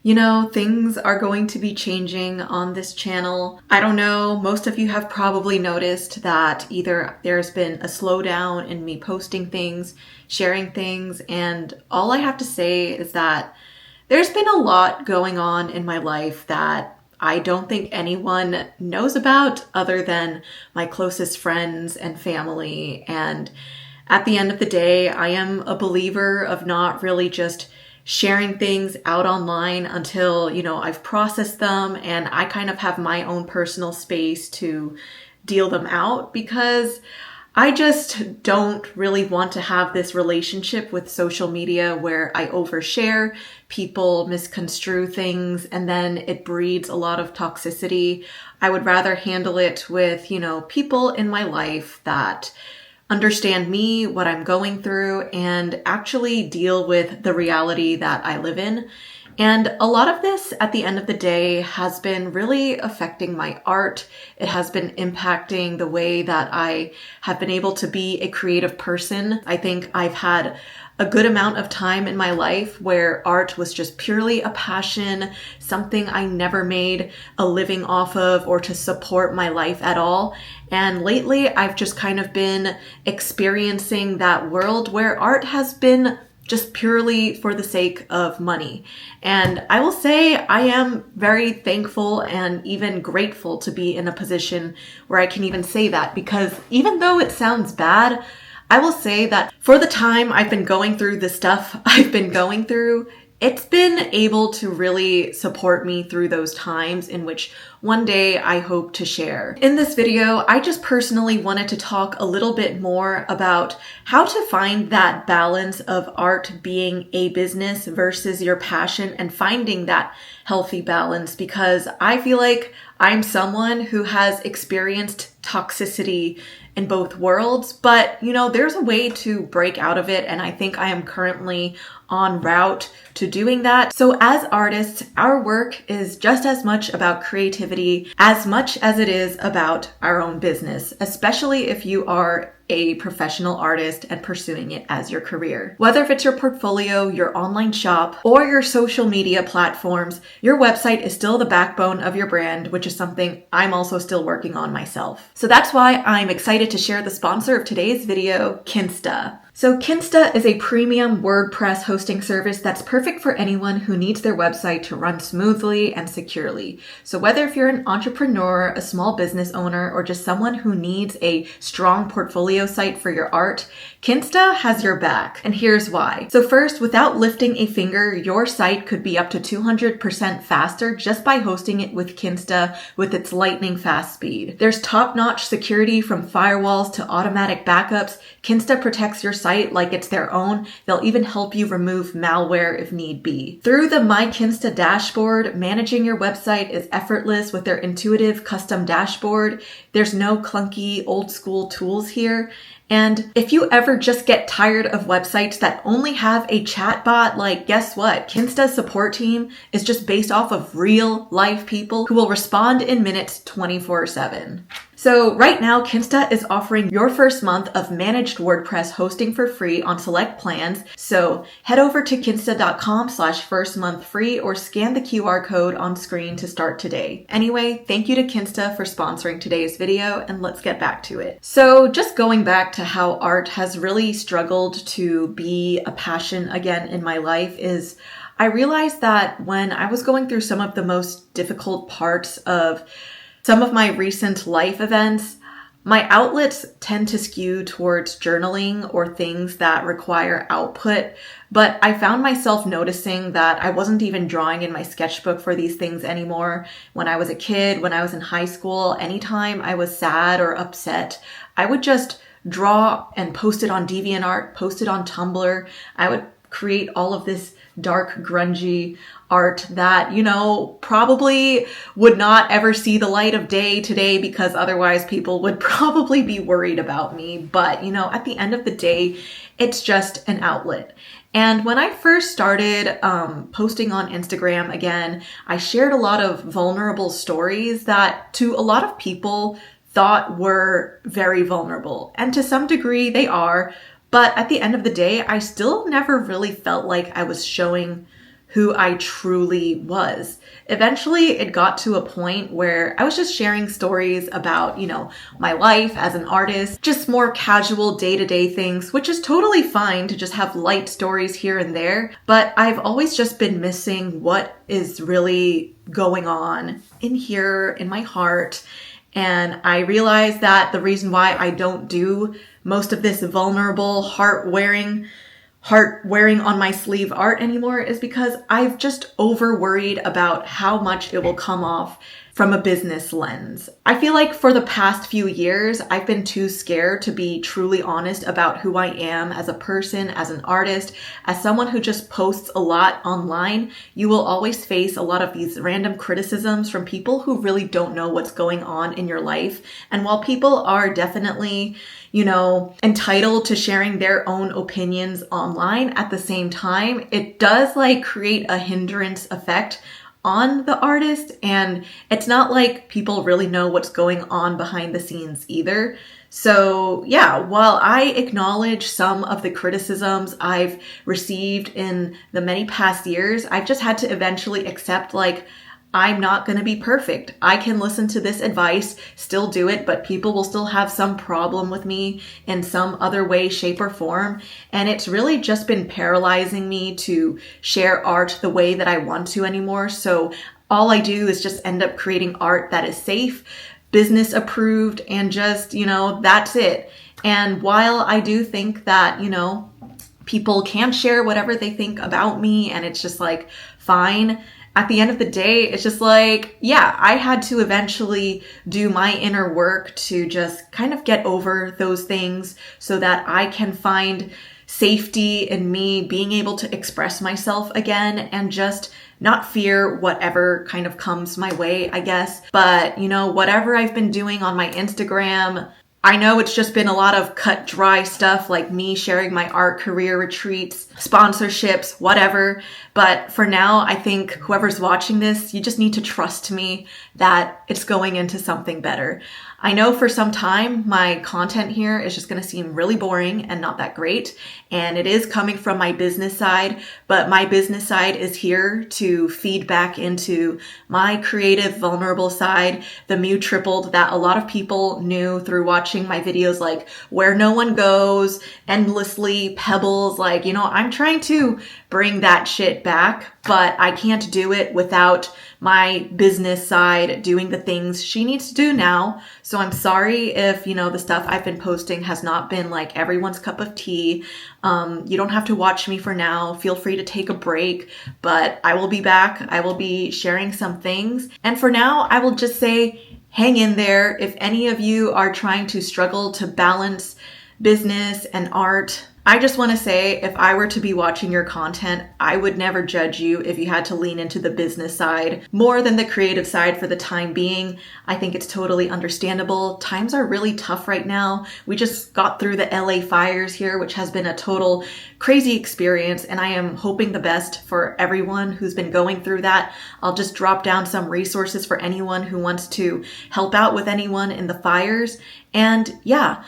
You know, things are going to be changing on this channel. I don't know, most of you have probably noticed that either there's been a slowdown in me posting things, sharing things, and all I have to say is that there's been a lot going on in my life that I don't think anyone knows about other than my closest friends and family. And at the end of the day, I am a believer of not really just sharing things out online until, I've processed them and I kind of have my own personal space to deal them out, because I just don't really want to have this relationship with social media where I overshare, people misconstrue things, and then it breeds a lot of toxicity. I would rather handle it with, people in my life that understand me, what I'm going through, and actually deal with the reality that I live in. And a lot of this, at the end of the day, has been really affecting my art. It has been impacting the way that I have been able to be a creative person. I think I've had a good amount of time in my life where art was just purely a passion, something I never made a living off of or to support my life at all. And lately, I've just kind of been experiencing that world where art has been just purely for the sake of money. And I will say I am very thankful and even grateful to be in a position where I can even say that, because even though it sounds bad, I will say that for the time I've been going through the stuff I've been going through, it's been able to really support me through those times in which one day I hope to share. In this video, I just personally wanted to talk a little bit more about how to find that balance of art being a business versus your passion and finding that healthy balance, because I feel like I'm someone who has experienced toxicity in both worlds, but there's a way to break out of it, and I think I am currently en route to doing that. So as artists, our work is just as much about creativity as much as it is about our own business, especially if you are a professional artist and pursuing it as your career. Whether if it's your portfolio, your online shop, or your social media platforms, your website is still the backbone of your brand, which is something I'm also still working on myself. So that's why I'm excited to share the sponsor of today's video, Kinsta. So Kinsta is a premium WordPress hosting service that's perfect for anyone who needs their website to run smoothly and securely. So whether if you're an entrepreneur, a small business owner, or just someone who needs a strong portfolio site for your art, Kinsta has your back. And here's why. So first, without lifting a finger, your site could be up to 200% faster just by hosting it with Kinsta with its lightning fast speed. There's top-notch security from firewalls to automatic backups. Kinsta protects your site like it's their own. They'll even help you remove malware if need be. Through the My Kinsta dashboard, managing your website is effortless with their intuitive custom dashboard. There's no clunky old school tools here. And if you ever just get tired of websites that only have a chatbot, guess what? Kinsta's support team is just based off of real life people who will respond in minutes 24/7. So right now, Kinsta is offering your first month of managed WordPress hosting for free on select plans. So head over to kinsta.com/firstmonthfree or scan the QR code on screen to start today. Anyway, thank you to Kinsta for sponsoring today's video, and let's get back to it. So just going back to how art has really struggled to be a passion again in my life is I realized that when I was going through some of the most difficult parts of some of my recent life events, my outlets tend to skew towards journaling or things that require output, but I found myself noticing that I wasn't even drawing in my sketchbook for these things anymore. When I was a kid, when I was in high school, anytime I was sad or upset, I would just draw and post it on DeviantArt, post it on Tumblr. I would create all of this dark, grungy art that, probably would not ever see the light of day today, because otherwise people would probably be worried about me. But, at the end of the day, it's just an outlet. And when I first started posting on Instagram again, I shared a lot of vulnerable stories that to a lot of people thought were very vulnerable. And to some degree they are. But at the end of the day, I still never really felt like I was showing who I truly was. Eventually, it got to a point where I was just sharing stories about, my life as an artist, just more casual day-to-day things, which is totally fine to just have light stories here and there. But I've always just been missing what is really going on in here, in my heart. And I realized that the reason why I don't do most of this vulnerable, heart-wearing on my sleeve art anymore is because I've just over worried about how much it will come off from a business lens. I feel like for the past few years, I've been too scared to be truly honest about who I am as a person, as an artist, as someone who just posts a lot online. You will always face a lot of these random criticisms from people who really don't know what's going on in your life. And while people are definitely entitled to sharing their own opinions online, at the same time, it does create a hindrance effect on the artist. And it's not like people really know what's going on behind the scenes either. So yeah, while I acknowledge some of the criticisms I've received in the many past years, I've just had to eventually accept I'm not going to be perfect. I can listen to this advice, still do it, but people will still have some problem with me in some other way, shape, or form. And it's really just been paralyzing me to share art the way that I want to anymore. So all I do is just end up creating art that is safe, business approved, and just, that's it. And while I do think that, people can share whatever they think about me, and it's just fine. At the end of the day, it's just I had to eventually do my inner work to just kind of get over those things so that I can find safety in me being able to express myself again and just not fear whatever kind of comes my way, I guess. But, whatever I've been doing on my Instagram, I know it's just been a lot of cut dry stuff like me sharing my art career retreats, sponsorships, whatever. But for now, I think whoever's watching this, you just need to trust me that it's going into something better. I know for some time, my content here is just going to seem really boring and not that great. And it is coming from my business side, but my business side is here to feed back into my creative, vulnerable side, the mu tripled that a lot of people knew through watching my videos like Where No One Goes, Endlessly, Pebbles. I'm trying to bring that shit back, but I can't do it without my business side doing the things she needs to do now. So I'm sorry if, the stuff I've been posting has not been everyone's cup of tea. You don't have to watch me for now. Feel free to take a break, but I will be back. I will be sharing some things. And for now, I will just say, hang in there. If any of you are trying to struggle to balance business and art, I just want to say, if I were to be watching your content, I would never judge you if you had to lean into the business side more than the creative side for the time being. I think it's totally understandable. Times are really tough right now. We just got through the LA fires here, which has been a total crazy experience, and I am hoping the best for everyone who's been going through that. I'll just drop down some resources for anyone who wants to help out with anyone in the fires. And yeah,